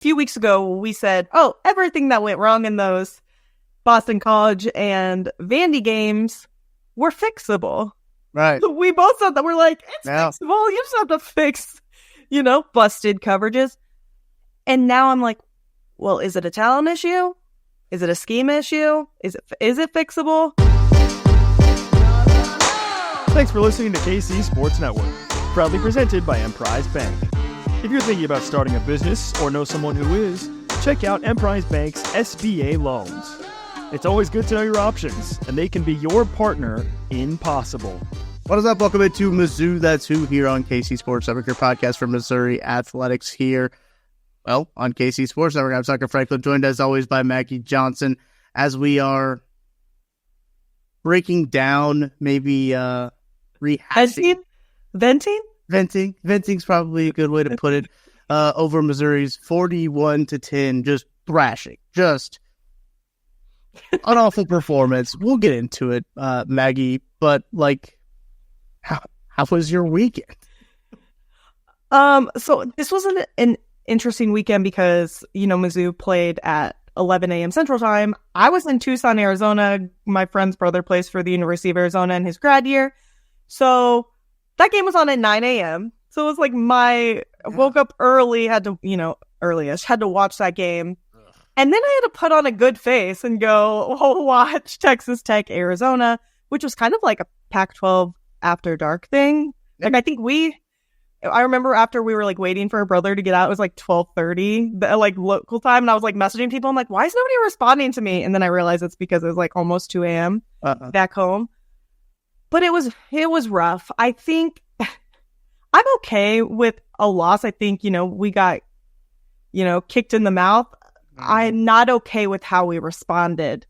few weeks ago, we said, oh, everything that went wrong in those Boston College and Vandy games were fixable. Right. We both said that. We're like, it's fixable. You just have to fix, busted coverages. And now I'm like, well, is it a talent issue? Is it a scheme issue? Is it fixable? Thanks for listening to KC Sports Network, proudly presented by Emprise Bank. If you're thinking about starting a business or know someone who is, check out Emprise Bank's SBA loans. It's always good to know your options, and they can be your partner in possible. What is up? Welcome into Mizzou, That's Who, here on KC Sports Network, your podcast for Missouri athletics here. Well, on KC Sports Network, I'm Dr. Franklin, joined as always by Maggie Johnson, as we are breaking down, maybe rehashing. Venting? Venting's probably a good way to put it. Over Missouri's 41-10, just thrashing, just an awful performance. We'll get into it, Maggie. But how was your weekend? So this was an interesting weekend because Mizzou played at 11 a.m. Central Time. I was in Tucson, Arizona. My friend's brother plays for the University of Arizona in his grad year, so that game was on at 9 a.m. So it was like I woke up early, had to watch that game. Ugh. And then I had to put on a good face and go watch Texas Tech, Arizona, which was kind of like a Pac-12 after dark thing. Like, I remember after we were waiting for her brother to get out, it was 12:30, local time. And I was messaging people. I'm like, why is nobody responding to me? And then I realized it's because it was almost 2 a.m. Back home. But it was rough. I think I'm okay with a loss. I think, we got, kicked in the mouth. I'm not okay with how we responded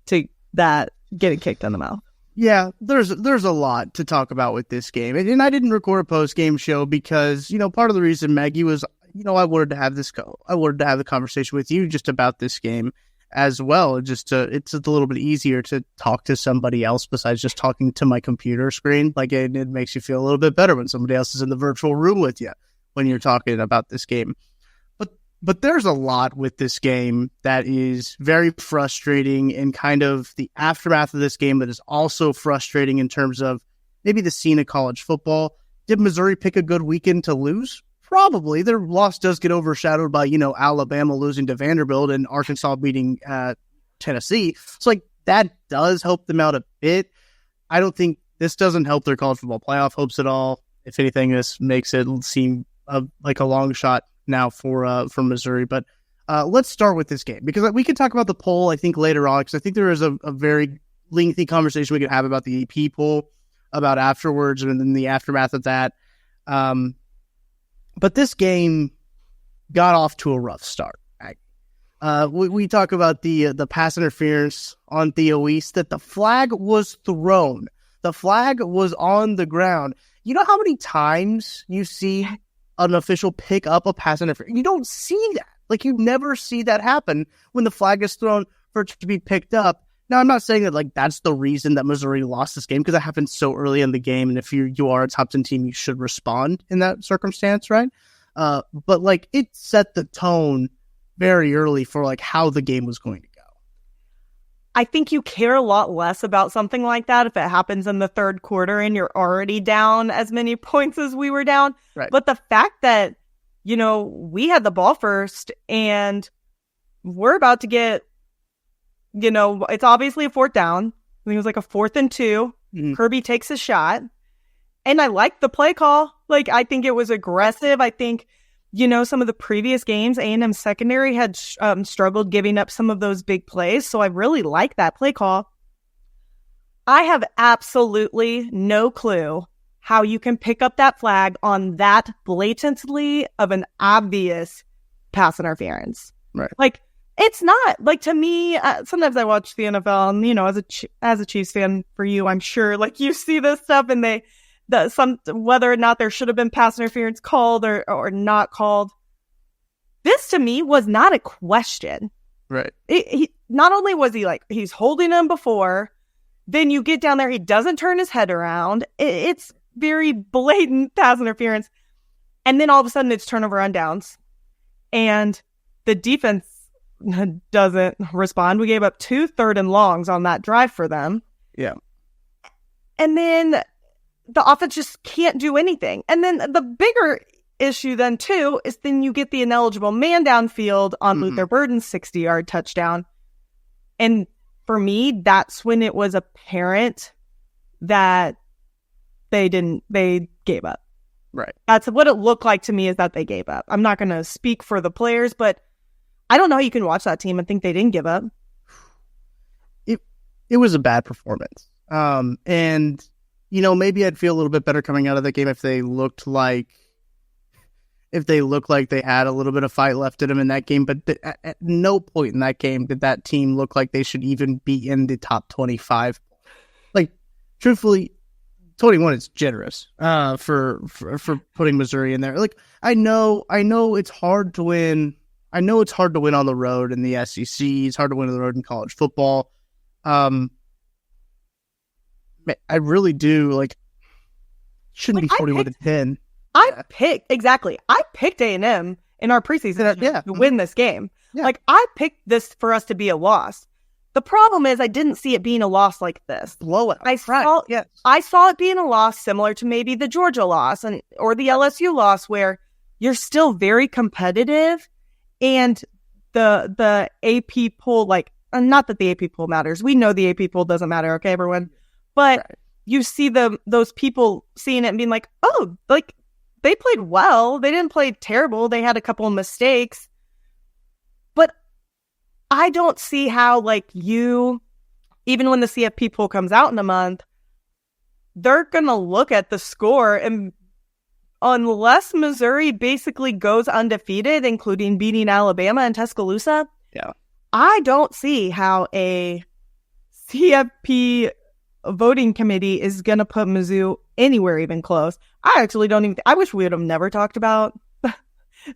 to that getting kicked in the mouth. Yeah, there's a lot to talk about with this game. And I didn't record a post-game show because, part of the reason, Maggie, was, I wanted to have the conversation with you just about this game as well. It's a little bit easier to talk to somebody else besides just talking to my computer screen. It makes you feel a little bit better when somebody else is in the virtual room with you when you're talking about this game. But there's a lot with this game that is very frustrating, and kind of the aftermath of this game that is also frustrating in terms of maybe the scene of college football. Did Missouri pick a good weekend to lose? Probably. Their loss does get overshadowed by, Alabama losing to Vanderbilt and Arkansas beating Tennessee. So, that does help them out a bit. I don't think this doesn't help their college football playoff hopes at all. If anything, this makes it seem like a long shot now for Missouri. But let's start with this game, because we can talk about the poll, I think, later on, because I think there is a very lengthy conversation we could have about the AP poll, about afterwards, and then the aftermath of that. But this game got off to a rough start. We talk about the pass interference on Theo East, that the flag was thrown. The flag was on the ground. You know how many times you see an official pick up a pass interference? You don't see that. You never see that happen when the flag is thrown for it to be picked up. Now, I'm not saying that that's the reason that Missouri lost this game, because it happened so early in the game, and if you are a top 10 team, you should respond in that circumstance, right? But it set the tone very early for how the game was going to go. I think you care a lot less about something like that if it happens in the third quarter and you're already down as many points as we were down. Right. But the fact that, we had the ball first and we're about to get, it's obviously a fourth down. I think it was a 4th and 2. Mm-hmm. Kirby takes a shot. And I like the play call. I think it was aggressive. I think, some of the previous games, A&M secondary had struggled giving up some of those big plays. So I really like that play call. I have absolutely no clue how you can pick up that flag on that blatantly of an obvious pass interference. Right. It's not. To me, sometimes I watch the NFL and, as a Chiefs fan for you, I'm sure, you see this stuff and whether or not there should have been pass interference called or not called. This to me was not a question. Right. He not only was he's holding him before, then you get down there, he doesn't turn his head around. It's very blatant pass interference. And then all of a sudden it's turnover on downs. And the defense doesn't respond. We gave up 2 3rd and longs on that drive for them. Yeah. And then the offense just can't do anything. And then the bigger issue then too is then you get the ineligible man downfield on Luther Burden's 60-yard touchdown. And for me, that's when it was apparent that they gave up. Right. That's what it looked like to me, is that they gave up. I'm not going to speak for the players, but I don't know how you can watch that team and think they didn't give up. It was a bad performance. And, maybe I'd feel a little bit better coming out of the game if they looked like they had a little bit of fight left in them in that game. But at no point in that game did that team look like they should even be in the top 25. Like, truthfully, 21 is generous for putting Missouri in there. Like, I know it's hard to win. I know it's hard to win on the road in the SEC. It's hard to win on the road in college football. I really do shouldn't be 41-10. I picked A&M in our preseason to win this game. Yeah. I picked this for us to be a loss. The problem is I didn't see it being a loss like this. Blowout. I saw it being a loss similar to maybe the Georgia loss or the LSU loss, where you're still very competitive, and the AP poll, not that the AP poll matters. We know the AP poll doesn't matter, okay, everyone? But you see those people seeing it and being like, oh, they played well. They didn't play terrible. They had a couple of mistakes. But I don't see how, even when the CFP poll comes out in a month, they're going to look at the score, and unless Missouri basically goes undefeated, including beating Alabama and Tuscaloosa, I don't see how a CFP voting committee is going to put Mizzou anywhere even close. I actually don't even... I wish we would have never talked about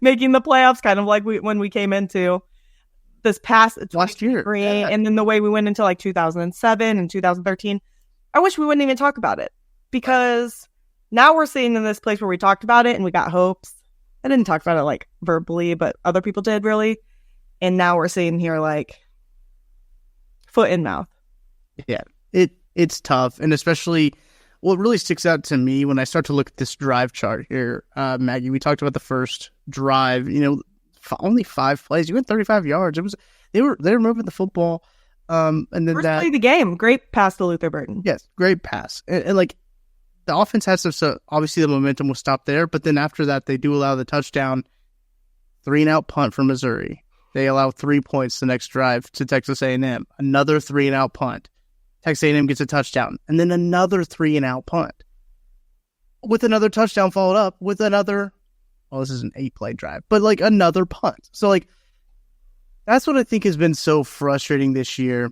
making the playoffs, kind of like when we came into this past last year, and then the way we went into 2007 and 2013. I wish we wouldn't even talk about it, because now we're sitting in this place where we talked about it and we got hopes. I didn't talk about it verbally, but other people did, really. And now we're sitting here foot in mouth. Yeah, it's tough, and especially what really sticks out to me when I start to look at this drive chart here, Maggie. We talked about the first drive. Only 5 plays. You went 35 yards. They were moving the football. And then first play of the game, great pass to Luther Burden. Yes, great pass, and the offense has so obviously the momentum will stop there. But then after that, they do allow the touchdown, 3-and-out punt for Missouri. They allow 3 points the next drive to Texas A&M. Another 3-and-out punt. Texas A&M gets a touchdown, and then another 3-and-out punt with another touchdown followed up with another. Well, this is an 8-play drive, but another punt. So that's what I think has been so frustrating this year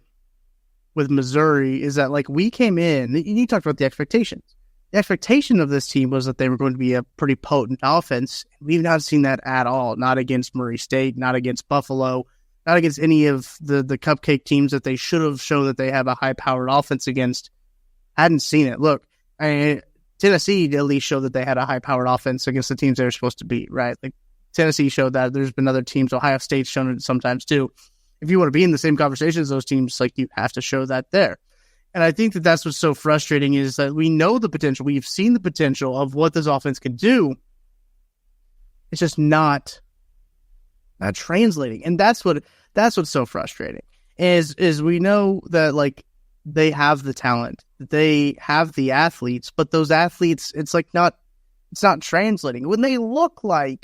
with Missouri, is that we came in, and you talked about the expectations. The expectation of this team was that they were going to be a pretty potent offense. We've not seen that at all. Not against Murray State, not against Buffalo, not against any of the cupcake teams that they should have shown that they have a high-powered offense against. Hadn't seen it. Look, Tennessee at least showed that they had a high-powered offense against the teams they were supposed to beat, right? Tennessee showed that. There's been other teams. Ohio State's shown it sometimes too. If you want to be in the same conversation as those teams, you have to show that there. And I think that that's what's so frustrating, is that we know the potential. We've seen the potential of what this offense can do. It's just not translating. And that's what's so frustrating, is we know that they have the talent, they have the athletes, but those athletes, it's not translating. When they look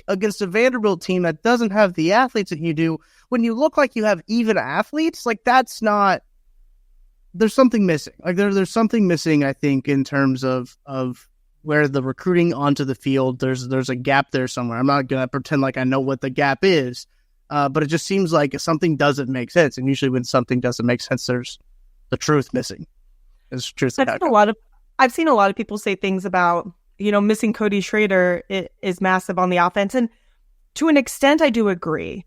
against a Vanderbilt team that doesn't have the athletes that you do, when you look like you have even athletes, that's not... There's something missing. There's something missing, I think, in terms of where the recruiting onto the field, there's a gap there somewhere. I'm not going to pretend like I know what the gap is, but it just seems like something doesn't make sense. And usually when something doesn't make sense, there's the truth missing. It's truth. I've seen a lot of people say things about, missing Cody Schrader is massive on the offense. And to an extent, I do agree.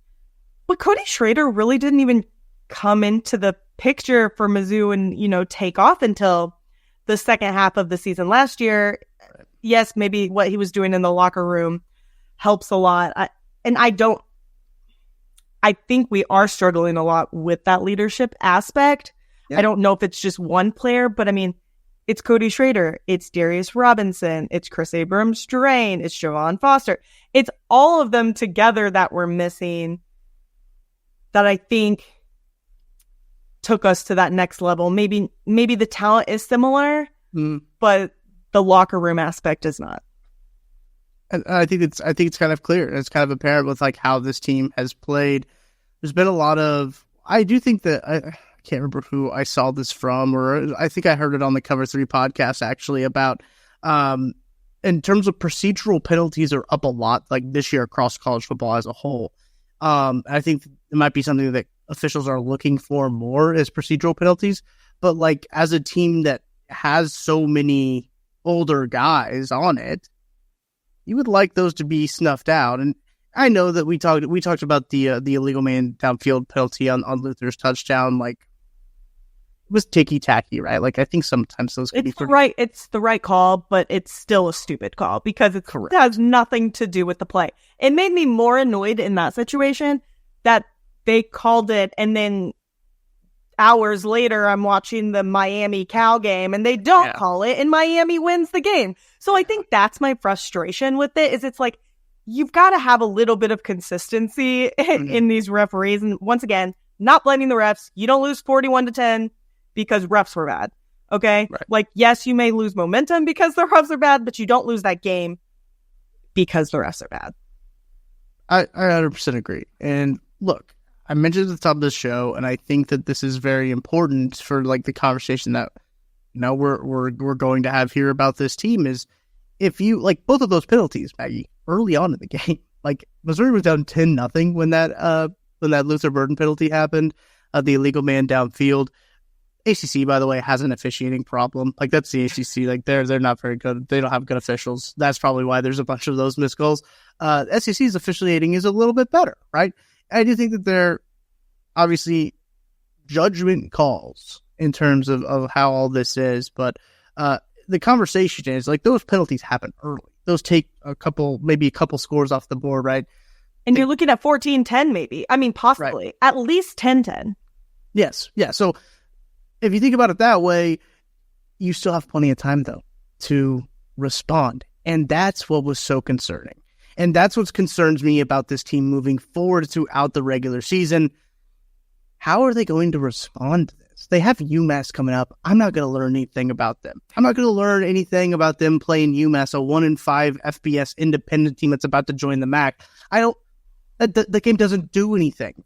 But Cody Schrader really didn't even come into the picture for Mizzou and, take off until the second half of the season last year. Yes, maybe what he was doing in the locker room helps a lot. I I think we are struggling a lot with that leadership aspect. Yeah. I don't know if it's just one player, but I mean, it's Cody Schrader, it's Darius Robinson, it's Chris Abrams-Drain, it's Javon Foster. It's all of them together that we're missing that I think took us to that next level. Maybe the talent is similar, but the locker room aspect is not. And I think it's kind of clear. It's kind of apparent with like how this team has played. There's been a lot of. I do think that I can't remember who I saw this from, or I think I heard it on the Cover 3 podcast actually about in terms of procedural penalties are up a lot like this year across college football as a whole. I think it might be something that officials are looking for more as procedural penalties, but like as a team that has so many older guys on it, you would like those to be snuffed out. And I know that we talked about the illegal man downfield penalty on Luther's touchdown. Like it was ticky tacky, right? Like I think sometimes those can it's the right call, but it's still a stupid call because it has nothing to do with the play. It made me more annoyed in that situation that they called it, and then hours later I'm watching the Miami Cal game and they don't call it, and Miami wins the game. So I think that's my frustration with it, is it's like you've got to have a little bit of consistency in these referees. And once again, not blaming the refs. You don't lose 41-10 because refs were bad. Okay? Right. Like, yes, you may lose momentum because the refs are bad, but you don't lose that game because the refs are bad. I 100% agree. And look, I mentioned at the top of the show, and I think that this is very important for like the conversation that we're going to have here about this team is if you like both of those penalties, Maggie, early on in the game, like Missouri was down 10-0 when that Luther Burden penalty happened, the illegal man downfield. ACC, by the way, has an officiating problem. Like that's the ACC. Like they're not very good. They don't have good officials. That's probably why there's a bunch of those missed goals. SEC's officiating is a little bit better, right? I do think that they're obviously judgment calls in terms of how all this is, but the conversation is like those penalties happen early. Those take maybe a couple scores off the board, right? And you're looking at 14-10 maybe. I mean, possibly. Right. At least 10-10. Yes. Yeah. So if you think about it that way, you still have plenty of time, though, to respond. And that's what was so concerning. And that's what concerns me about this team moving forward throughout the regular season. How are they going to respond to this? They have UMass coming up. I'm not going to learn anything about them. I'm not going to learn anything about them playing UMass, a 1-5 FBS independent team that's about to join the MAC. The game doesn't do anything.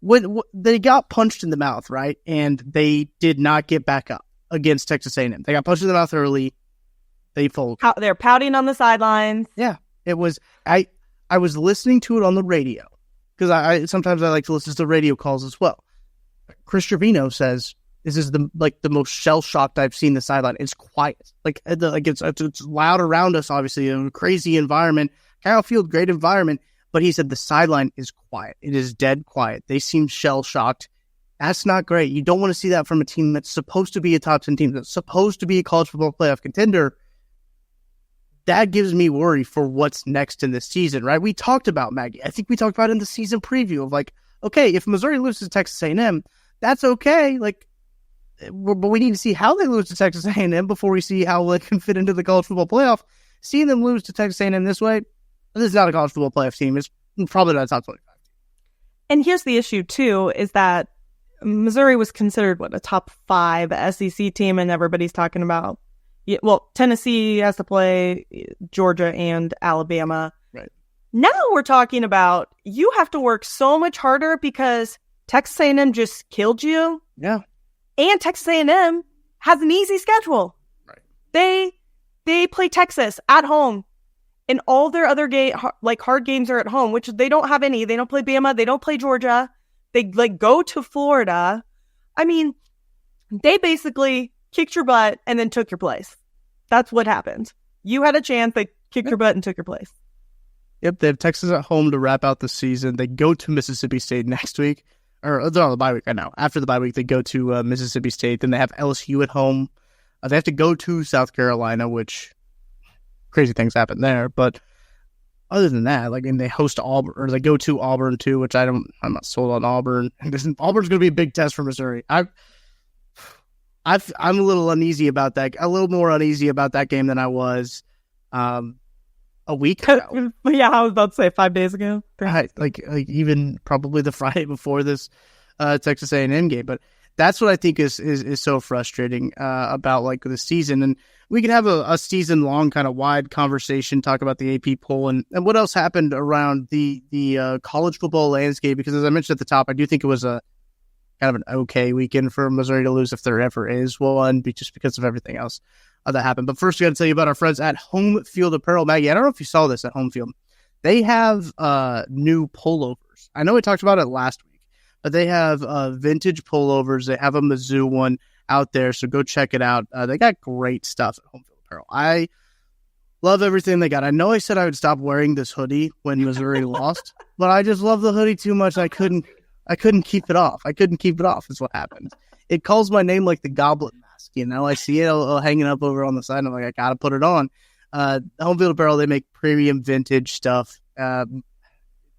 When they got punched in the mouth, right? And they did not get back up against Texas A&M. They got punched in the mouth early. They folded. They're pouting on the sidelines. Yeah. It was, I was listening to it on the radio because I sometimes I like to listen to the radio calls as well. Chris Trevino says, this is the most shell-shocked I've seen the sideline. It's quiet. It's loud around us, obviously, a crazy environment. Kyle Field, great environment. But he said the sideline is quiet. It is dead quiet. They seem shell-shocked. That's not great. You don't want to see that from a team that's supposed to be a top 10 team, that's supposed to be a college football playoff contender. That gives me worry for what's next in this season, right? We talked about, Maggie. I think we talked about it in the season preview of like, okay, if Missouri loses to Texas A&M, that's okay. Like, but we need to see how they lose to Texas A&M before we see how they can fit into the college football playoff. Seeing them lose to Texas A&M this way, this is not a college football playoff team. It's probably not a top 25 team. And here's the issue, too, is that Missouri was considered, a top 5 SEC team, and everybody's talking about, Tennessee has to play Georgia and Alabama. Right. Now we're talking about you have to work so much harder because Texas A&M just killed you. Yeah. And Texas A&M has an easy schedule. Right. They play Texas at home. And all their other hard games are at home, which they don't have any. They don't play Bama. They don't play Georgia. They go to Florida. I mean, they basically kicked your butt and then took your place. That's what happened. You had a chance. They kicked your butt and took your place. Yep. They have Texas at home to wrap out the season. They go to Mississippi State next week. Or they're on the bye week right now. After the bye week, they go to Mississippi State. Then they have LSU at home. They have to go to South Carolina, which... crazy things happen there, but other than that, like, and they host Auburn, or they go to Auburn too, which I'm not sold on Auburn. Auburn's going to be a big test for Missouri. I'm a little uneasy about that. A little more uneasy about that game than I was a week ago. Yeah, I was about to say 5 days ago. Right, like even probably the Friday before this Texas A&M game. But that's what I think is so frustrating about like the season. And we can have a season long kind of wide conversation, talk about the AP poll and what else happened around the college football landscape. Because as I mentioned at the top, I do think it was a kind of an okay weekend for Missouri to lose if there ever is one, just because of everything else that happened. But first, we got to tell you about our friends at Home Field Apparel. Maggie, I don't know if you saw this at Home Field. They have new pullovers. I know we talked about it last week, but they have vintage pullovers. They have a Mizzou one out there, so go check it out. They got great stuff at Home Field Apparel. I love everything they got. I know I said I would stop wearing this hoodie when Missouri lost, but I just love the hoodie too much. I couldn't keep it off. Is what happened. It calls my name like the Goblet mask. You know, I see it hanging up over on the side, and I'm like, I got to put it on. Home Field Apparel, they make premium vintage stuff.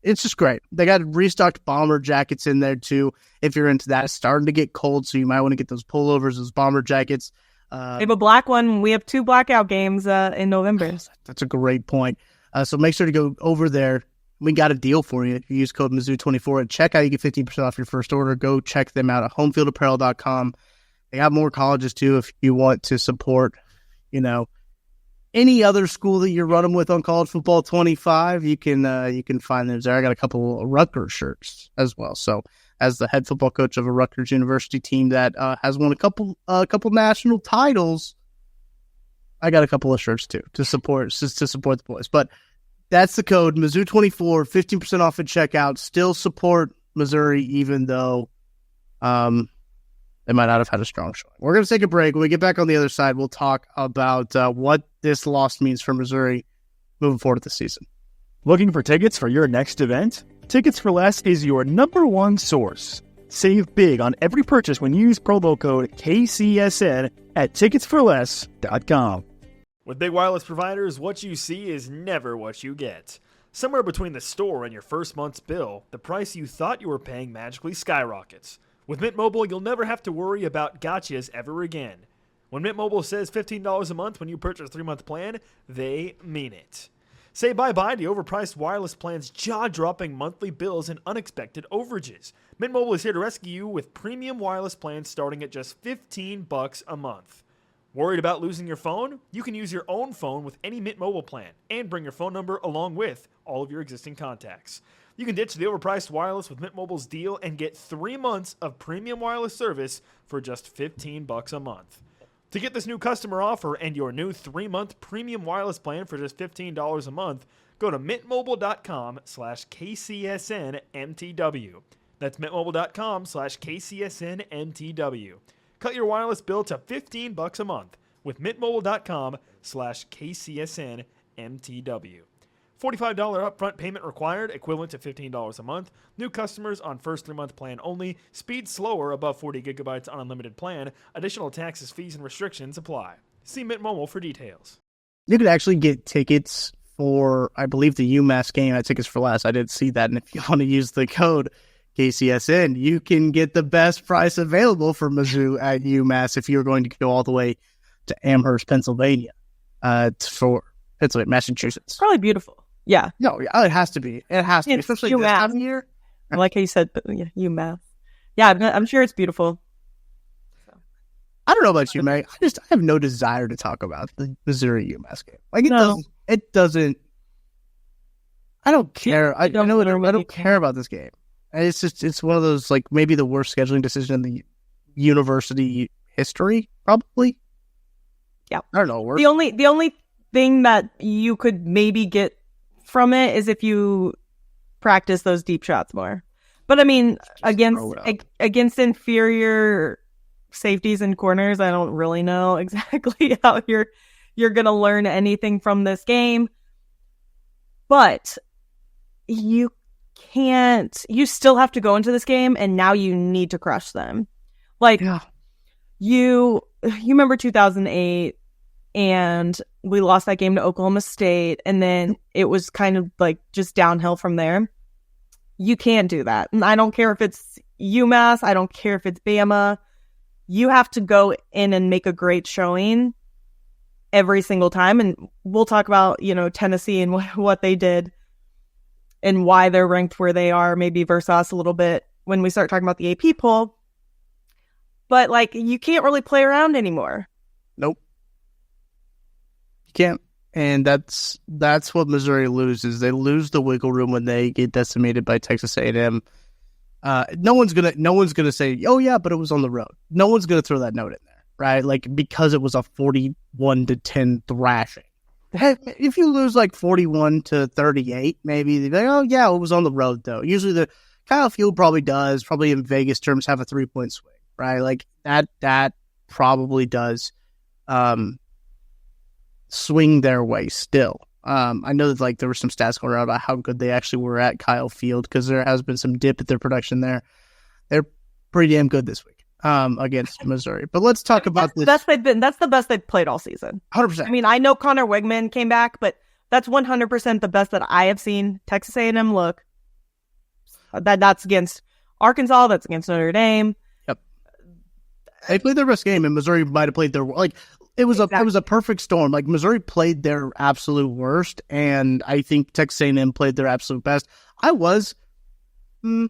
It's just great. They got restocked bomber jackets in there, too, if you're into that. It's starting to get cold, so you might want to get those pullovers, those bomber jackets. We have a black one. We have 2 blackout games in November. That's a great point. So make sure to go over there. We got a deal for you. If you use code Mizzou24 at checkout, you get 15% off your first order. Go check them out at homefieldapparel.com. They got more colleges, too, if you want to support, you know, any other school that you're running with on College Football 25. You can find them there. I got a couple of Rutgers shirts as well. So as the head football coach of a Rutgers University team that has won a couple national titles, I got a couple of shirts, too, to support the boys. But that's the code, Mizzou24, 15% off at checkout. Still support Missouri, even though they might not have had a strong showing. We're going to take a break. When we get back on the other side, we'll talk about what this loss means for Missouri moving forward this season. Looking for tickets for your next event? Tickets for Less is your number one source. Save big on every purchase when you use promo code KCSN at ticketsforless.com. With big wireless providers, what you see is never what you get. Somewhere between the store and your first month's bill, the price you thought you were paying magically skyrockets. With Mint Mobile, you'll never have to worry about gotchas ever again. When Mint Mobile says $15 a month when you purchase a 3-month plan, they mean it. Say bye-bye to overpriced wireless plans, jaw-dropping monthly bills, and unexpected overages. Mint Mobile is here to rescue you with premium wireless plans starting at just $15 a month. Worried about losing your phone? You can use your own phone with any Mint Mobile plan and bring your phone number along with all of your existing contacts. You can ditch the overpriced wireless with Mint Mobile's deal and get 3 months of premium wireless service for just $15 a month. To get this new customer offer and your new 3-month premium wireless plan for just $15 a month, go to mintmobile.com/KCSNMTW. That's mintmobile.com/KCSNMTW. Cut your wireless bill to $15 a month with mintmobile.com/KCSNMTW. $45 upfront payment required, equivalent to $15 a month. New customers on first 3-month plan only. Speed slower above 40 gigabytes on unlimited plan. Additional taxes, fees, and restrictions apply. See Mint Mobile for details. You could actually get tickets for, I believe, the UMass game at Tickets for Less. I did see that. And if you want to use the code KCSN, you can get the best price available for Mizzou at UMass if you're going to go all the way to Amherst, Pennsylvania, for Pennsylvania, Massachusetts. Probably beautiful. Yeah. No, it has to be. It has to be, especially this time of year. I like how you said, yeah, UMass. Yeah, I'm sure it's beautiful. I don't know about you, Meg. I have no desire to talk about the Missouri UMass game. Like it doesn't. I don't care. I don't care about this game. It's one of those, like, maybe the worst scheduling decision in the university history, probably. Yeah. I don't know. The only thing that you could maybe get from it is if you practice those deep shots more. But I mean, against inferior safeties and corners, I don't really know exactly how you're going to learn anything from this game. But you still have to go into this game, and now you need to crush them. Like, you remember 2008, and we lost that game to Oklahoma State, and then it was kind of like just downhill from there. You can't do that. And I don't care if it's UMass. I don't care if it's Bama. You have to go in and make a great showing every single time. And we'll talk about, Tennessee and what they did and why they're ranked where they are, maybe versus us a little bit when we start talking about the AP poll. But, you can't really play around anymore. Nope. You can't. And that's what Missouri loses. They lose the wiggle room when they get decimated by Texas A&M. No one's gonna say, oh yeah, but it was on the road. No one's gonna throw that note in there, right? Because it was a 41-10 thrashing. If you lose 41-38, maybe they'd be like, oh yeah, it was on the road though. Usually the Kyle Field probably in Vegas terms have a 3-point swing, right? That probably does swing their way still. I know that there were some stats going around about how good they actually were at Kyle Field, because there has been some dip at their production there. They're pretty damn good this week against Missouri. But let's talk about this. That's the best they've played all season. 100%. I mean, I know Connor Wegman came back, but that's 100% the best that I have seen Texas A&M look. That's against Arkansas. That's against Notre Dame. Yep. They played their best game, and Missouri might have played their It was a perfect storm. Missouri played their absolute worst, and I think Texas A&M played their absolute best. I don't know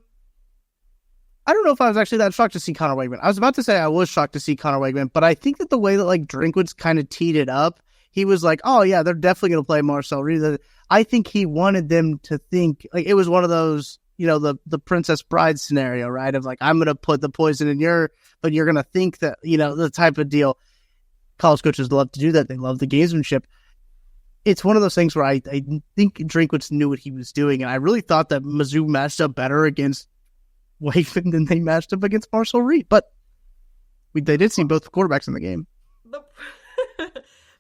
if I was actually that shocked to see Connor Wegman. I was about to say I was shocked to see Connor Wegman, but I think that the way that Drinkwitz kind of teed it up, he was like, oh yeah, they're definitely going to play Marcel Reed. I think he wanted them to think it was one of those, the Princess Bride scenario, right? Of I'm going to put the poison in but you're going to think that, the type of deal. College coaches love to do that. They love the gamesmanship. It's one of those things where I think Drinkwitz knew what he was doing, and I really thought that Mizzou matched up better against Wakeman than they matched up against Marcel Reed. But they did see both quarterbacks in the game.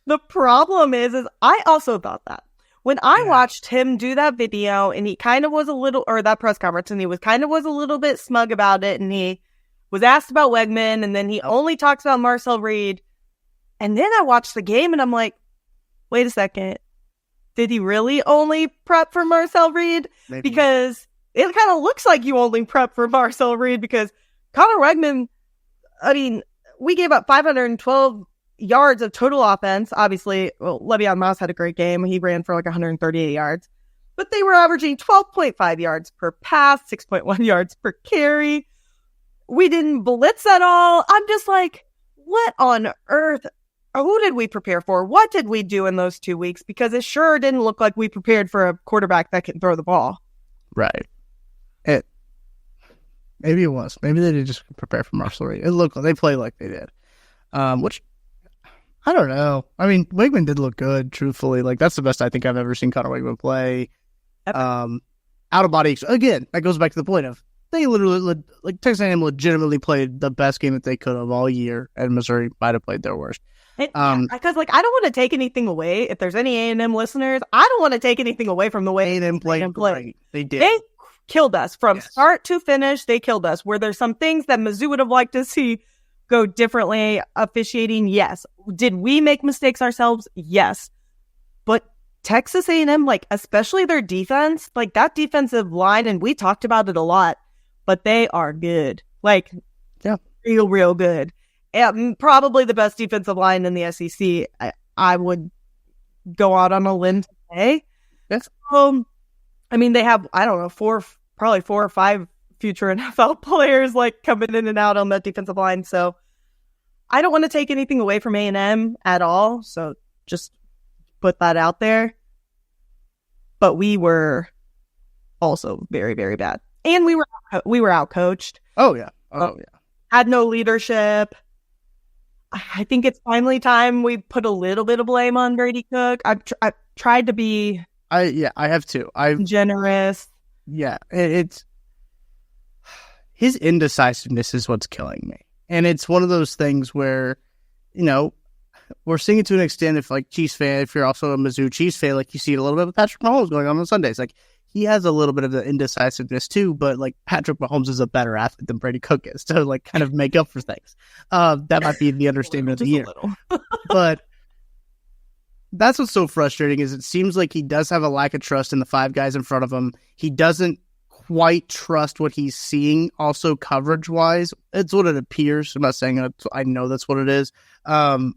The problem is I also thought that. When I watched him do that video, and he kind of was or that press conference, and he was a little bit smug about it, and he was asked about Wegman, and then he only talks about Marcel Reed. And then I watched the game, and I'm like, wait a second. Did he really only prep for Marcel Reed? Maybe. Because it kind of looks like you only prep for Marcel Reed, because Connor Wegman, I mean, we gave up 512 yards of total offense. Obviously, Le'Veon Moss had a great game. He ran for 138 yards. But they were averaging 12.5 yards per pass, 6.1 yards per carry. We didn't blitz at all. I'm just like, what on earth? Who did we prepare for? What did we do in those 2 weeks? Because it sure didn't look like we prepared for a quarterback that can throw the ball. Right. Maybe it was. Maybe they did just prepare for Marcel Reed. It looked like they played like they did. Which, I don't know. I mean, Wegman did look good, truthfully. That's the best I think I've ever seen Connor Wegman play. Out of body. Again, that goes back to the point of they literally, Texas A&M legitimately played the best game that they could have all year, and Missouri might have played their worst. Because I don't want to take anything away. If there's any A&M listeners, I don't want to take anything away from the way A&M played great. They did. They killed us from start to finish. They killed us. Were there some things that Mizzou would have liked to see go differently? Officiating, yes. Did we make mistakes ourselves? Yes. But Texas A&M, especially their defense, that defensive line, and we talked about it a lot, but they are good. Real good. And probably the best defensive line in the SEC. I would go out on a limb to say. Yes. I mean, they have, I don't know, probably 4 or 5 future NFL players coming in and out on that defensive line. So I don't want to take anything away from A&M at all. So just put that out there. But we were also very, very bad. And we were out-coached. Oh, yeah. Had no leadership. I think it's finally time we put a little bit of blame on Brady Cook. I've tried to be... I have too. Generous. Yeah, it's... His indecisiveness is what's killing me. And it's one of those things where, we're seeing it to an extent if Chiefs fan, if you're also a Mizzou Chiefs fan, you see it a little bit with Patrick Mahomes going on Sundays. He has a little bit of the indecisiveness too, but Patrick Mahomes is a better athlete than Brady Cook is to kind of make up for things. That might be the understatement of the year. But That's what's so frustrating is it seems like he does have a lack of trust in the five guys in front of him. He doesn't quite trust what he's seeing. Also, coverage wise, it's what it appears. I'm not saying it, I know that's what it is. And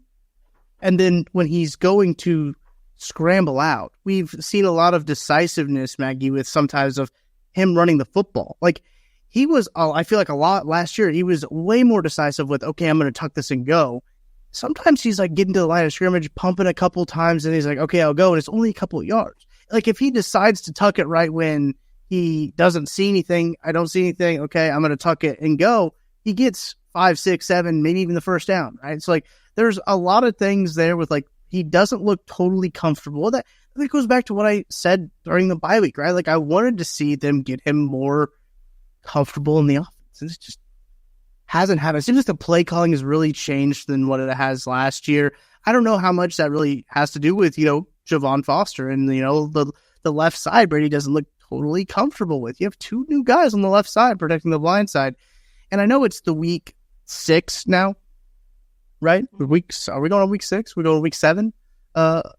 then when he's going to scramble out, we've seen a lot of decisiveness, Maggie, with sometimes of him running the football. Like he was, I feel like a lot last year, he was way more decisive with, okay, I'm going to tuck this and go. Sometimes he's like getting to the line of scrimmage, pumping a couple times, and he's like, okay, I'll go. And it's only a couple of yards. Like if he decides to tuck it right when he doesn't see anything, I don't see anything, okay, I'm going to tuck it and go, he gets 5, 6, 7, maybe even the first down, right? So like there's a lot of things there with like, he doesn't look totally comfortable. That goes back to what I said during the bye week, right? Like I wanted to see them get him more comfortable in the offense. And it just hasn't happened. It seems like the play calling has really changed than what it has last year. I don't know how much that really has to do with, Javon Foster and, the left side Brady doesn't look totally comfortable with. You have 2 new guys on the left side protecting the blind side. And I know it's the week 6 now, right? Are we going on week 6? We're going on week 7?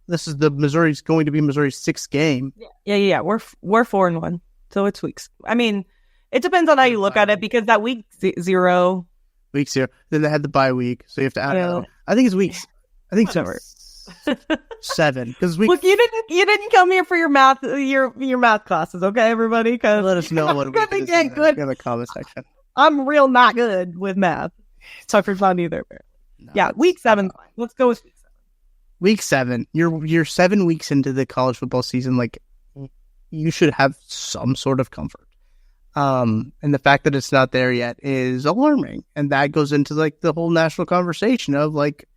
This is Missouri's going to be Missouri's 6th game. Yeah. We're 4-1. So it's weeks. I mean, it depends on how you look at it because that week 0. Week 0. Then they had the bye week. So you have to add it on. I think it's weeks. I think it's 7. Because look, you didn't come here for your math classes, okay, everybody? Because let us know what we're going to get good in the comment section. I'm real not good with math. Tucker's not either. No, yeah, week 7. Let's go with week 7. Week 7. You're 7 weeks into the college football season. Like you should have some sort of comfort. And the fact that it's not there yet is alarming. And that goes into like the whole national conversation of like,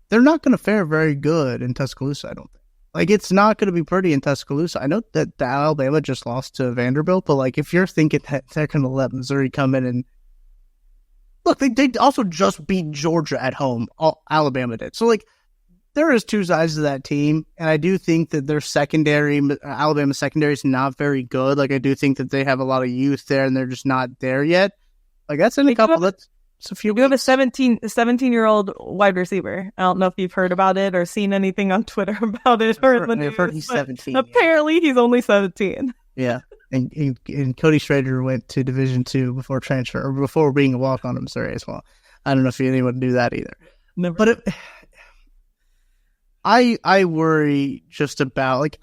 they're not going to fare very good in Tuscaloosa, I don't think. Like, it's not going to be pretty in Tuscaloosa. I know that Alabama just lost to Vanderbilt, but like, if you're thinking that they're going to let Missouri come in and look, they also just beat Georgia at home. Alabama did. So like, there is 2 sides to that team, and I do think that their secondary, Alabama secondary, is not very good. Like, I do think that they have a lot of youth there, and they're just not there yet. Like, that's in a couple. That's a few. You have a 17-year-old wide receiver. I don't know if you've heard about it or seen anything on Twitter about it or in the news. I've heard he's 17. Apparently, he's only 17. Yeah, and Cody Schrader went to Division II before transfer or before being a walk-on in Missouri as well. I don't know if anyone knew that either. Never. But I worry just about like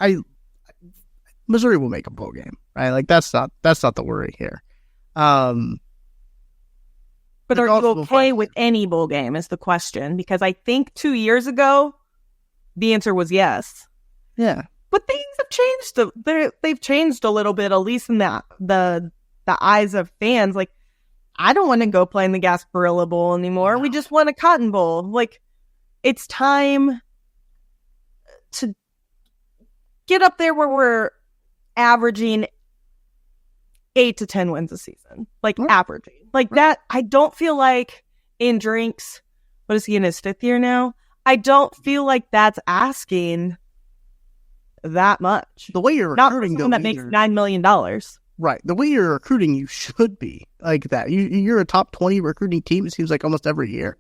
Missouri will make a bowl game, right? Like that's not the worry here. But are you okay with any bowl game is the question, because I think 2 years ago the answer was yes. Yeah. But things have changed. They've changed a little bit, at least in the eyes of fans. Like, I don't want to go play in the Gasparilla Bowl anymore. No. We just won a Cotton Bowl. Like, it's time to get up there where we're averaging 8 to 10 wins a season. Like, averaging. Like, that, I don't feel like in Drink's, what is he, in his 5th year now? I don't feel like that's asking that much. The way you're recruiting, not that makes $9 million. Right. The way you're recruiting, you should be like that. You're a top 20 recruiting team, it seems like almost every year.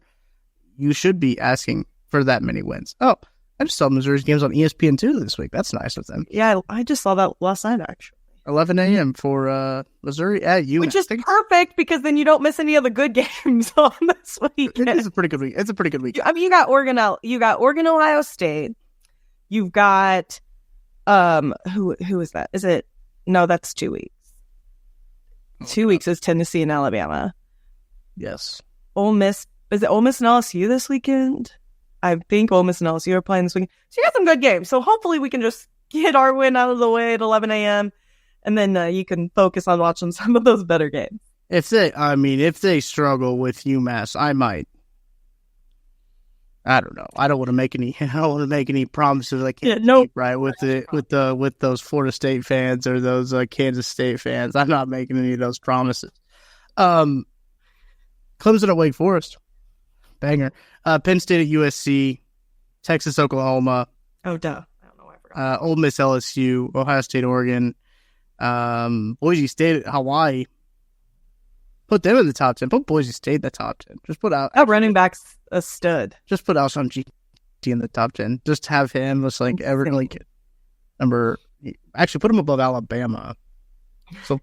You should be asking for that many wins. Oh, I just saw Missouri's games on ESPN2 this week. That's nice of them. Yeah, I just saw that last night, actually. 11 a.m. for Missouri at UMass. Which is perfect, because then you don't miss any of the good games on this weekend. It is a pretty good week. It's a pretty good week. I mean, you got Oregon, Ohio State. You've got who is that? Is it? No, that's 2 weeks. 2 weeks is Tennessee and Alabama. Yes. Ole Miss. Is it Ole Miss and LSU this weekend? I think Ole Miss and LSU are playing this weekend. So you got some good games. So hopefully we can just get our win out of the way at 11 a.m. And then you can focus on watching some of those better games. If they struggle with UMass, I might. I don't know. I don't want to make any promises I can't keep, right? With those Florida State fans or those Kansas State fans. I'm not making any of those promises. Clemson at Wake Forest. Banger. Penn State at USC. Texas, Oklahoma. Oh, duh. I don't know why I forgot. Ole Miss, LSU. Ohio State, Oregon. Boise State at Hawaii. Put them in the top 10. Put Boise State in the top 10. Just put out. That running back's a stud. Just put Alshon in the top 10. Just have him just like number. Actually, put him above Alabama. So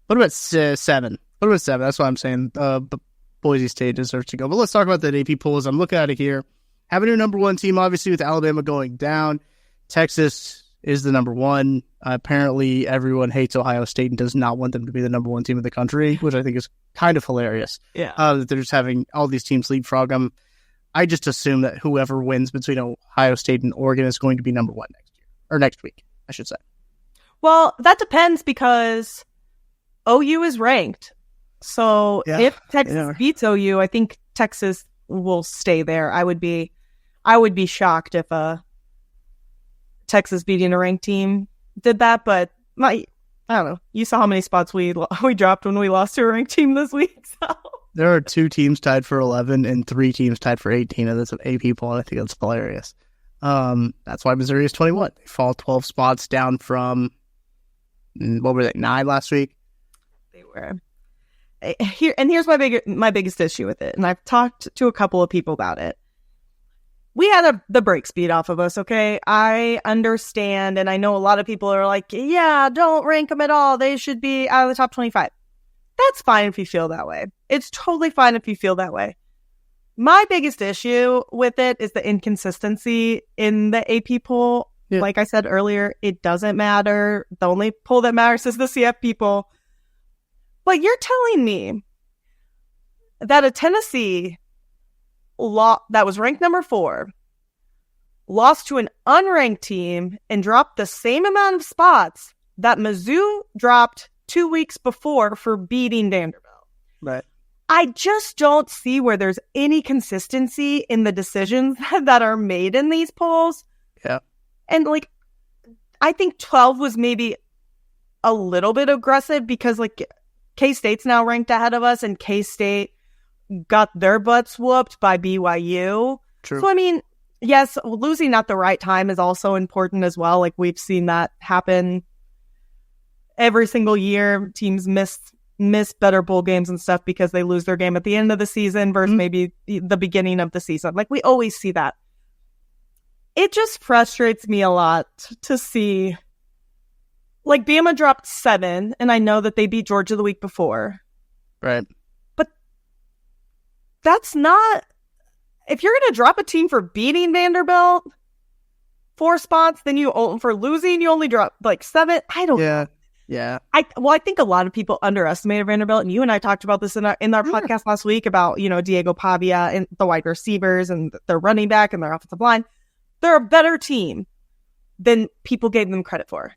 put him at 7. Put him at 7. That's what I'm saying. Boise State deserves to go. But let's talk about that AP poll as I'm looking at it here. Having a number 1 team, obviously, with Alabama going down. Texas is the number 1. Apparently, everyone hates Ohio State and does not want them to be the number 1 team in the country, which I think is kind of hilarious. Yeah. That they're just having all these teams leapfrog them. I just assume that whoever wins between Ohio State and Oregon is going to be number 1 next week, I should say. Well, that depends because OU is ranked. So if Texas beats OU, I think Texas will stay there. I would be shocked if Texas beating a ranked team did that, but I don't know. You saw how many spots we dropped when we lost to a ranked team this week. So there are 2 teams tied for 11 and 3 teams tied for 18, and that's an AP poll. I think that's hilarious. That's why Missouri is 21. They fall 12 spots down from, what were they, 9 last week? They were. Here's my biggest issue with it, and I've talked to a couple of people about it. We had the break speed off of us, okay? I understand, and I know a lot of people are like, yeah, don't rank them at all. They should be out of the top 25. That's fine if you feel that way. It's totally fine if you feel that way. My biggest issue with it is the inconsistency in the AP poll. Yeah. Like I said earlier, it doesn't matter. The only poll that matters is the CF poll. But you're telling me that a Tennessee that was ranked number 4 lost to an unranked team and dropped the same amount of spots that Mizzou dropped 2 weeks before for beating Vanderbilt. Right. I just don't see where there's any consistency in the decisions that are made in these polls. Yeah. And I think 12 was maybe a little bit aggressive because K-State's now ranked ahead of us and K-State got their butts whooped by BYU. True. So, I mean, yes, losing at the right time is also important as well. We've seen that happen every single year. Teams miss better bowl games and stuff because they lose their game at the end of the season versus maybe the beginning of the season. We always see that. It just frustrates me a lot to see, Bama dropped 7, and I know that they beat Georgia the week before. Right. But that's not... If you're going to drop a team for beating Vanderbilt 4 spots, then for losing, you only drop 7. I don't know. Yeah. I think a lot of people underestimated Vanderbilt, and you and I talked about this in our podcast last week about, Diego Pavia and the wide receivers and their running back and their offensive line. They're a better team than people gave them credit for.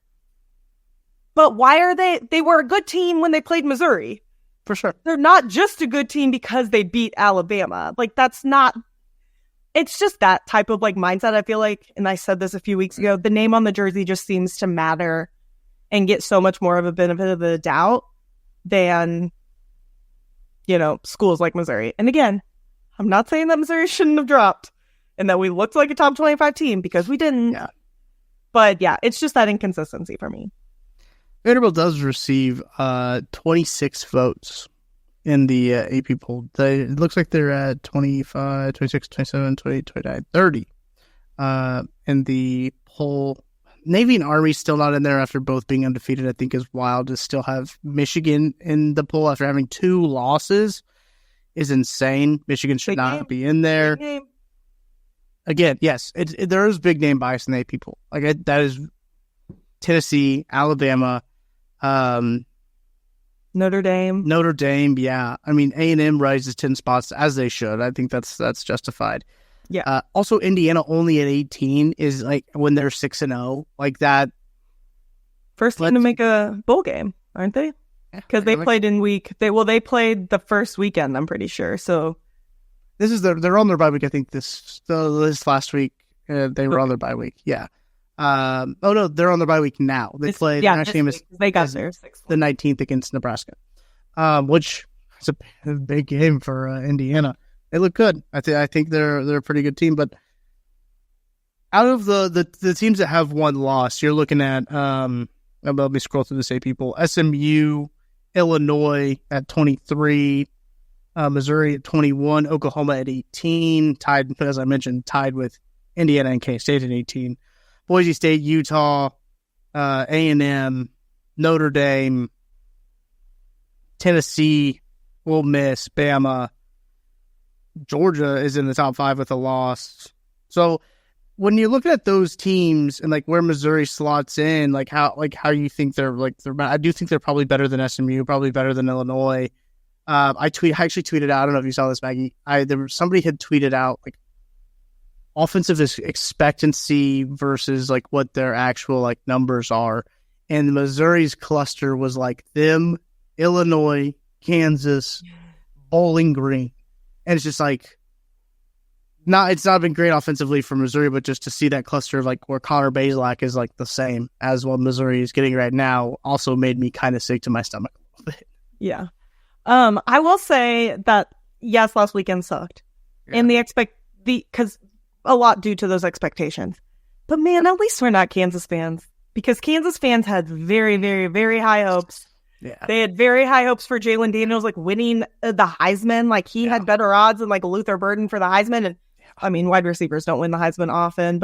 But why are they were a good team when they played Missouri. For sure. They're not just a good team because they beat Alabama. That's not, it's just that type of mindset, I feel like. And I said this a few weeks ago, the name on the jersey just seems to matter and get so much more of a benefit of the doubt than, schools like Missouri. And again, I'm not saying that Missouri shouldn't have dropped and that we looked like a top 25 team because we didn't. Yeah. But yeah, it's just that inconsistency for me. Vanderbilt does receive 26 votes in the AP poll. It looks like they're at 25, 26, 27, 28, 29, 30 in the poll. Navy and Army still not in there after both being undefeated. I think is wild to still have Michigan in the poll after having 2 losses is insane. Michigan should not be in there. Again, yes, there is big name bias in the AP poll. That is Tennessee, Alabama, Notre Dame. Yeah. I mean, A&M rises 10 spots as they should. I think that's justified. Yeah. Also, Indiana only at 18 is when they're 6-0 that. First team to make a bowl game, aren't they? Because they played in they played the first weekend, I'm pretty sure. So this is they're on their bye week. I think this last week they were on their bye week. Yeah. Oh no, they're on their bye week now. They played. Yeah, they got their 6th the 19th against Nebraska, which is a big game for Indiana. They look good. I think they're a pretty good team. But out of the teams that have one loss, you're looking at let me scroll through the same people. SMU, Illinois at 23, Missouri at 21, Oklahoma at 18, tied, as I mentioned, tied with Indiana and K-State at 18. Boise State, Utah, A&M, Notre Dame, Tennessee, Ole Miss, Bama. Georgia is in the top 5 with a loss. So when you're looking at those teams and like where Missouri slots in, how you think they're I do think they're probably better than SMU, probably better than Illinois. I actually tweeted out, I don't know if you saw this, Maggie. Somebody had tweeted out like offensive expectancy versus like what their actual like numbers are. And Missouri's cluster was like them, Illinois, Kansas, Bowling Green. And it's just like, it's not been great offensively for Missouri, but just to see that cluster of like where Connor Bazelak is like the same as what Missouri is getting right now also made me kind of sick to my stomach a little bit. Yeah. I will say that, yes, last weekend sucked. Yeah. And because a lot due to those expectations. But man, at least we're not Kansas fans, because Kansas fans had very, very, very high hopes. Yeah. They had very high hopes for Jalen Daniels, like winning the Heisman. Like he had better odds than like Luther Burden for the Heisman. And I mean, wide receivers don't win the Heisman often,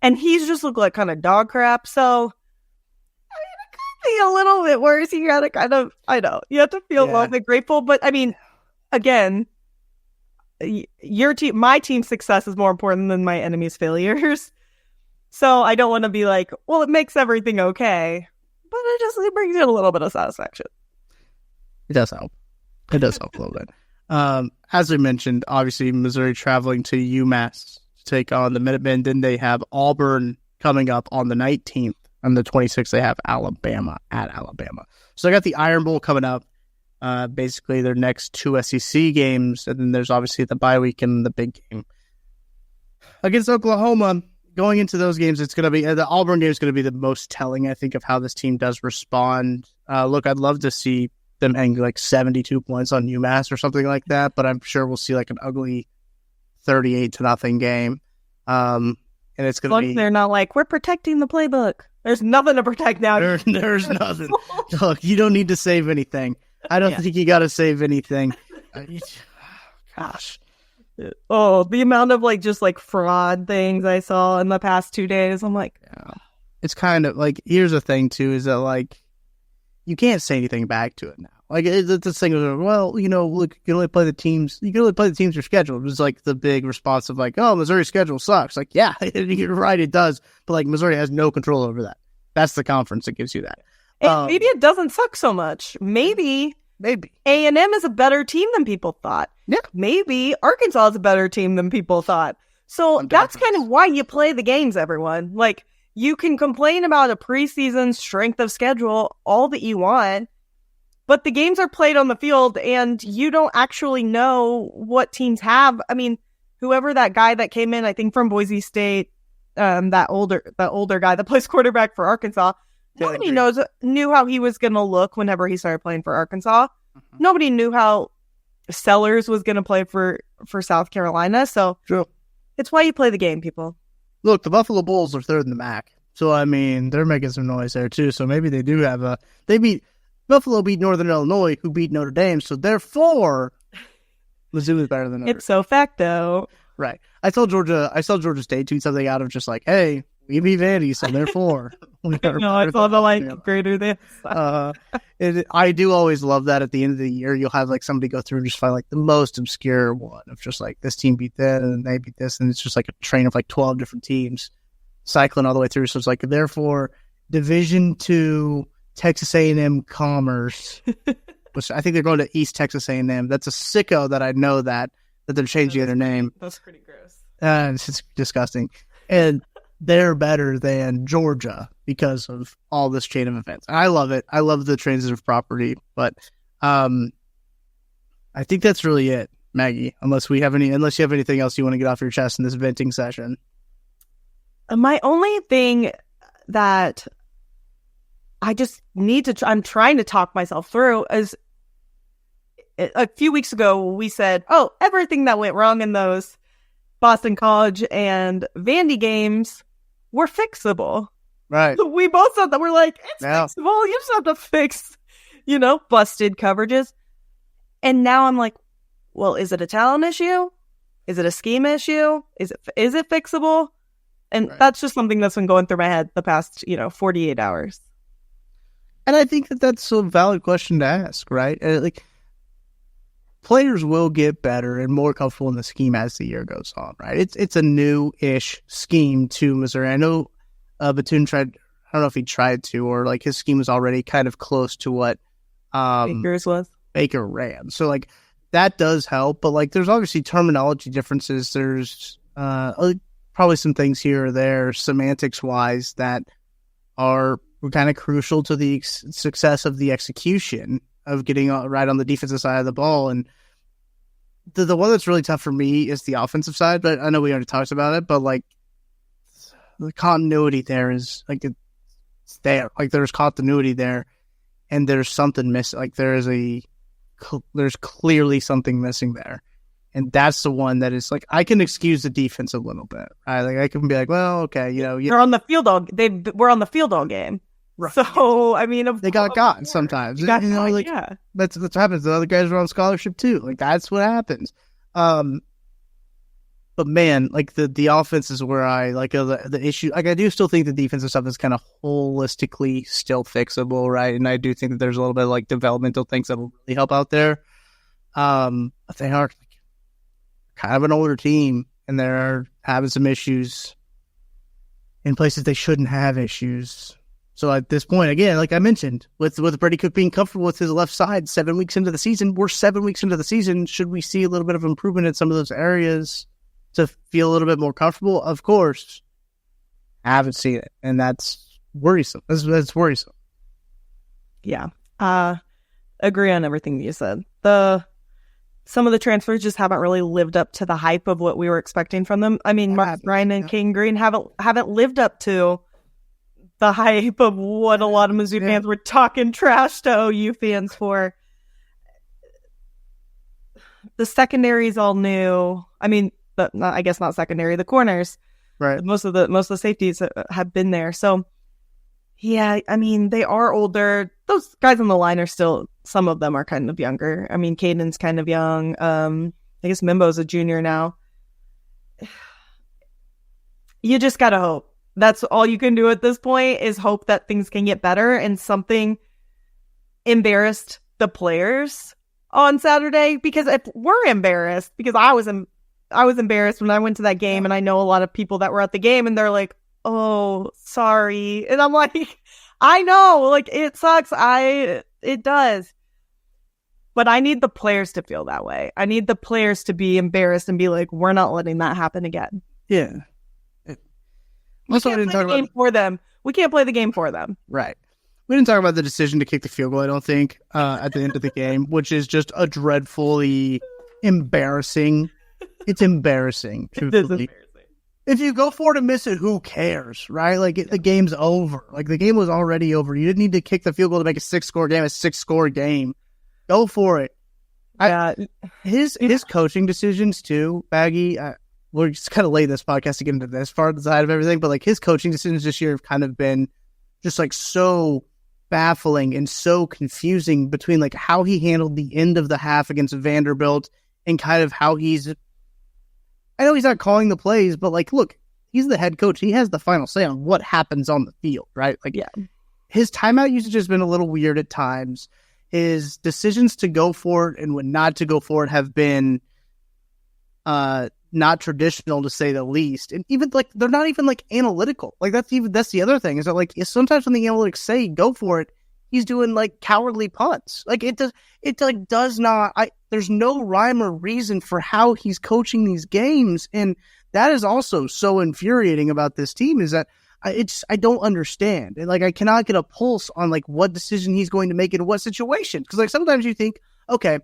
and he's just looked like kind of dog crap. So I mean, it could be a little bit worse. You gotta kind of, I know, you have to feel a little bit grateful. But I mean, again, my team's success is more important than my enemy's failures. So I don't want to be like, well, it makes everything okay. But it brings in a little bit of satisfaction. It does help. It does help a little bit. As we mentioned, obviously Missouri traveling to UMass to take on the Minutemen. Then they have Auburn coming up on the 19th. On the 26th, they have Alabama at Alabama. So they got the Iron Bowl coming up. Basically, their next 2 SEC games. And then there's obviously the bye week and the big game against Oklahoma. Going into those games, it's going to be the Auburn game is going to be the most telling, I think, of how this team does respond. Look, I'd love to see them hang like 72 points on UMass or something like that, but I'm sure we'll see like an ugly 38-0 game. And it's going to be. They're not like, we're protecting the playbook. There's nothing to protect now. There's nothing. Look, you don't need to save anything. I don't think you got to save anything. Gosh. Oh, the amount of like just like fraud things I saw in the past 2 days. I'm like, it's kind of like, here's the thing too, is that like you can't say anything back to it now. Like it's this thing of, well, you know, look, you can only play the teams you're scheduled. It was like the big response of like, oh, Missouri's schedule sucks. Like, yeah, you're right, it does. But like Missouri has no control over that. That's the conference that gives you that. And maybe it doesn't suck so much. Maybe A&M is a better team than people thought. Yeah. Maybe Arkansas is a better team than people thought. So that's kind of why you play the games, everyone. Like, you can complain about a preseason strength of schedule all that you want, but the games are played on the field, and you don't actually know what teams have. I mean, whoever that guy that came in, I think from Boise State, that older guy that plays quarterback for Arkansas, nobody knew how he was going to look whenever he started playing for Arkansas. Mm-hmm. Nobody knew how Sellers was going to play for South Carolina. So true. It's why you play the game, people. Look, the Buffalo Bulls are third in the MAC. So, I mean, they're making some noise there, too. So maybe they do have Buffalo beat Northern Illinois, who beat Notre Dame. So, therefore, Mizzou is better than Notre Dame. Ipso facto. Right. I saw Georgia State tweet something out of just like, hey, we beat Vandy, so therefore. No, I saw the like greater than. I do always love that at the end of the year, you'll have like somebody go through and just find like the most obscure one of just like this team beat that and they beat this, and it's just like a train of like 12 different teams cycling all the way through. So it's like, therefore, Division II Texas A&M Commerce, which I think they're going to East Texas A&M. That's a sicko that I know that they're changing their name. That's pretty gross. It's disgusting. And they're better than Georgia because of all this chain of events. I love it. I love the transitive property, but I think that's really it, Maggie. Unless you have anything else you want to get off your chest in this venting session. My only thing that I just need to, I'm trying to talk myself through is a few weeks ago we said, oh, everything that went wrong in those Boston College and Vandy games were fixable. Right. So we both said that. We're like, it's fixable. You just have to fix, busted coverages. And now I'm like, well, is it a talent issue? Is it a scheme issue? Is it fixable? And that's just something that's been going through my head the past, 48 hours. And I think that that's a valid question to ask, right? Players will get better and more comfortable in the scheme as the year goes on, right? It's a new-ish scheme to Missouri. I know Batum tried. I don't know if he tried to, or like his scheme was already kind of close to what Baker ran. So that does help, but there's obviously terminology differences. There's probably some things here or there, semantics-wise, that are kind of crucial to the success of the execution of getting right on the defensive side of the ball. And the one that's really tough for me is the offensive side, but I know we already talked about it, but the continuity there is it's there. There's continuity there, and there's something missing. There's clearly something missing there. And that's the one that is I can excuse the defense a little bit, right? I can be well, okay, they're on the field all. We're on the field all game. Right. So, I mean, they got gotten sometimes. Yeah. That's what happens. The other guys are on scholarship too. That's what happens. But man, the offense is where I the issue. I do still think the defensive stuff is kind of holistically still fixable, right? And I do think that there's a little bit of developmental things that will really help out there. But they are kind of an older team, and they're having some issues in places they shouldn't have issues. So at this point, again, like I mentioned, with Brady Cook being comfortable with his left side 7 weeks into the season, we're 7 weeks into the season. Should we see a little bit of improvement in some of those areas to feel a little bit more comfortable? Of course. I haven't seen it, and that's worrisome. That's worrisome. Yeah. Agree on everything you said. Some of the transfers just haven't really lived up to the hype of what we were expecting from them. I mean, Ryan and King Green haven't lived up to the hype of what a lot of Mizzou fans were talking trash to OU fans for. The secondary is all new. I mean, I guess not secondary. The corners, right? Most of the safeties have been there. So, yeah, I mean, they are older. Those guys on the line are still. Some of them are kind of younger. I mean, Caden's kind of young. I guess Mimbo's a junior now. You just gotta hope. That's all you can do at this point is hope that things can get better. And something embarrassed the players on Saturday, because if we're embarrassed, because I was embarrassed when I went to that game, and I know a lot of people that were at the game, and they're like, "Oh, sorry," and I'm like, "I know, like it sucks. It does." But I need the players to feel that way. I need the players to be embarrassed and be like, "We're not letting that happen again." Yeah. We can't play the game for them. We can't play the game for them. Right. We didn't talk about the decision to kick the field goal, I don't think, at the end of the game, which is just a dreadfully embarrassing. It's embarrassing. It is embarrassing. If you go for it and miss it, who cares, right? The game's over. The game was already over. You didn't need to kick the field goal to make a 6-score game, a 6-score game. Go for it. His coaching decisions, too, Baggy, we're just kind of late this podcast to get into this part of the side of everything, but his coaching decisions this year have kind of been just so baffling and so confusing between how he handled the end of the half against Vanderbilt and kind of how I know he's not calling the plays, but look, he's the head coach. He has the final say on what happens on the field, right? His timeout usage has been a little weird at times. His decisions to go for it and when not to go for it have been not traditional, to say the least. And even they're not even analytical. That's the other thing, is that sometimes when the analytics say go for it, he's doing cowardly punts. Does not. There's no rhyme or reason for how he's coaching these games, and that is also so infuriating about this team. Is that I don't understand, and I cannot get a pulse on what decision he's going to make in what situation. Because sometimes you think, okay,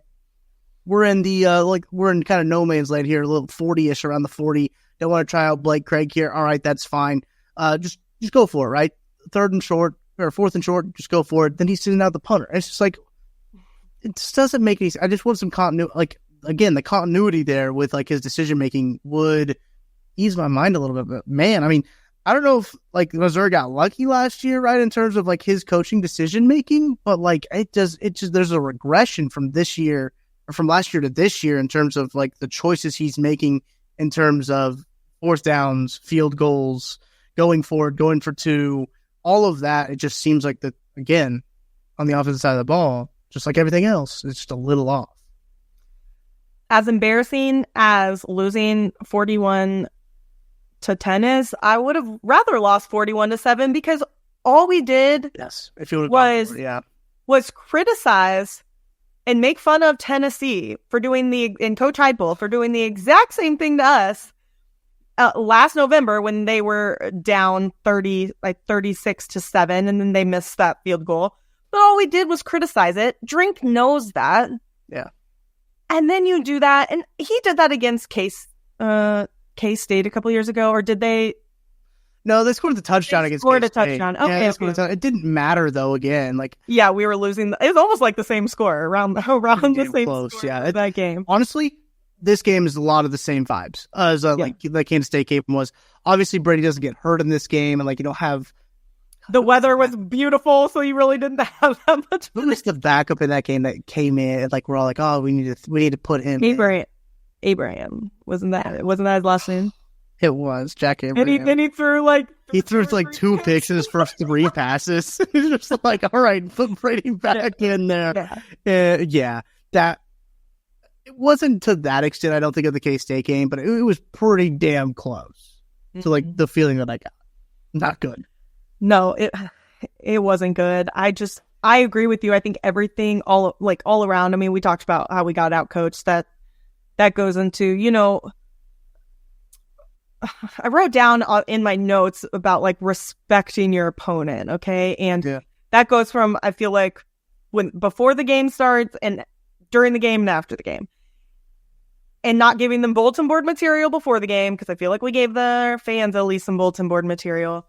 we're in the we're in kind of no man's land here, a little 40-ish, around the 40. Don't want to try out Blake Craig here. All right, that's fine. Just go for it, right? 3rd and short or 4th and short, just go for it. Then he's sending out the punter. It's just it just doesn't make any sense. I just want some continuity. Again, the continuity there with his decision making would ease my mind a little bit. But man, I mean, I don't know if Missouri got lucky last year, right, in terms of his coaching decision making, but it just there's a regression from this year from last year to this year in terms of like the choices he's making in terms of fourth downs, field goals, going forward, going for two, all of that. It just seems like that, again, on the offensive side of the ball, just like everything else, it's just a little off. As embarrassing as losing 41-10 is, I would have rather lost 41-7 because all we did if you was criticize and make fun of Tennessee for doing and Coach Heupel for doing the exact same thing to us last November when they were down 36-7, and then they missed that field goal. But all we did was criticize it. Drink knows that. Yeah. And then you do that, and he did that against K-State a couple years ago, or did they? No, they scored the touchdown against K-State. K-State. Scored a touchdown. Okay. It didn't matter though. Again, we were losing. It was almost like the same score around the same close. Score Yeah, that game. Honestly, this game is a lot of the same vibes as like Kansas State game was. Obviously, Brady doesn't get hurt in this game, and you don't have. The weather was beautiful, so you really didn't have that much. Who was the backup in that game that came in? We're all like, oh, we need to put him. Abraham wasn't that his last name? It was Jack Abraham. And he threw two picks in his first three passes. He's just like, all right, put Brady back in there. That it wasn't to that extent. I don't think of the K-State game, but it was pretty damn close to the feeling that I got. Not good. No, it wasn't good. I agree with you. I think everything all around. I mean, we talked about how we got out coached. That goes into, I wrote down in my notes about respecting your opponent. Okay. And that goes from, I feel like before the game starts and during the game and after the game, and not giving them bulletin board material before the game. Cause I feel like we gave the fans at least some bulletin board material.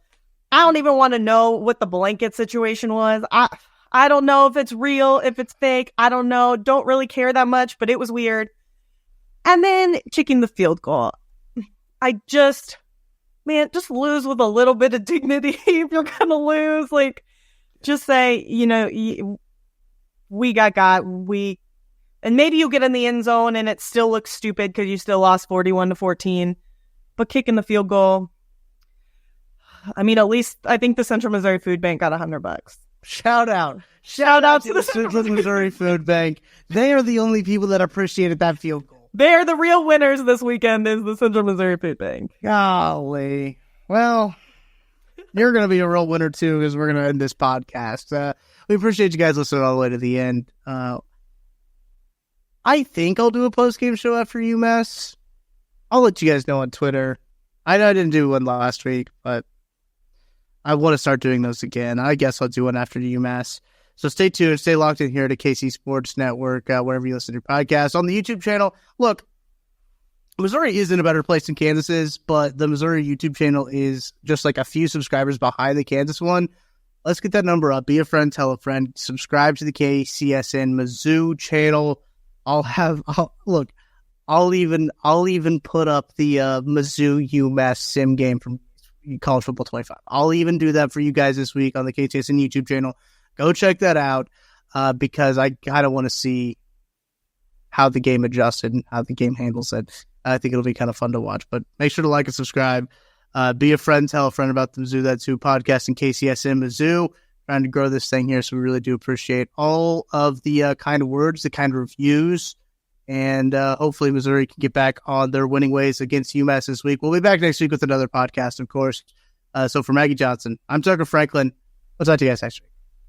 I don't even want to know what the blanket situation was. I don't know if it's real, if it's fake. I don't know. Don't really care that much, but it was weird. And then kicking the field goal. Just lose with a little bit of dignity if you're going to lose. Just say, we got, and maybe you'll get in the end zone and it still looks stupid because you still lost 41-14. But kicking the field goal, I mean, at least I think the Central Missouri Food Bank got $100. Shout out to the Central Missouri Food Bank. They are the only people that appreciated that field goal. They're the real winners this weekend is the Central Missouri Food Bank. Golly. Well, you're going to be a real winner too because we're going to end this podcast. We appreciate you guys listening all the way to the end. I think I'll do a post-game show after UMass. I'll let you guys know on Twitter. I know I didn't do one last week, but I want to start doing those again. I guess I'll do one after UMass. So stay tuned. Stay locked in here to KC Sports Network, wherever you listen to your podcast. On the YouTube channel, look, Missouri is in a better place than Kansas is, but the Missouri YouTube channel is just a few subscribers behind the Kansas one. Let's get that number up. Be a friend, tell a friend. Subscribe to the KCSN Mizzou channel. I'll even put up the Mizzou UMass sim game from College Football 25. I'll even do that for you guys this week on the KTSN YouTube channel. Go check that out because I kind of want to see how the game adjusted and how the game handles it. I think it'll be kind of fun to watch. But make sure to like and subscribe. Be a friend, tell a friend about the Mizzou That's Who podcast and KCSN Mizzou. Trying to grow this thing here, so we really do appreciate all of the kind of words, the kind of reviews. And hopefully Missouri can get back on their winning ways against UMass this week. We'll be back next week with another podcast, of course. So for Maggie Johnson, I'm Tucker Franklin. We'll talk to you guys next week.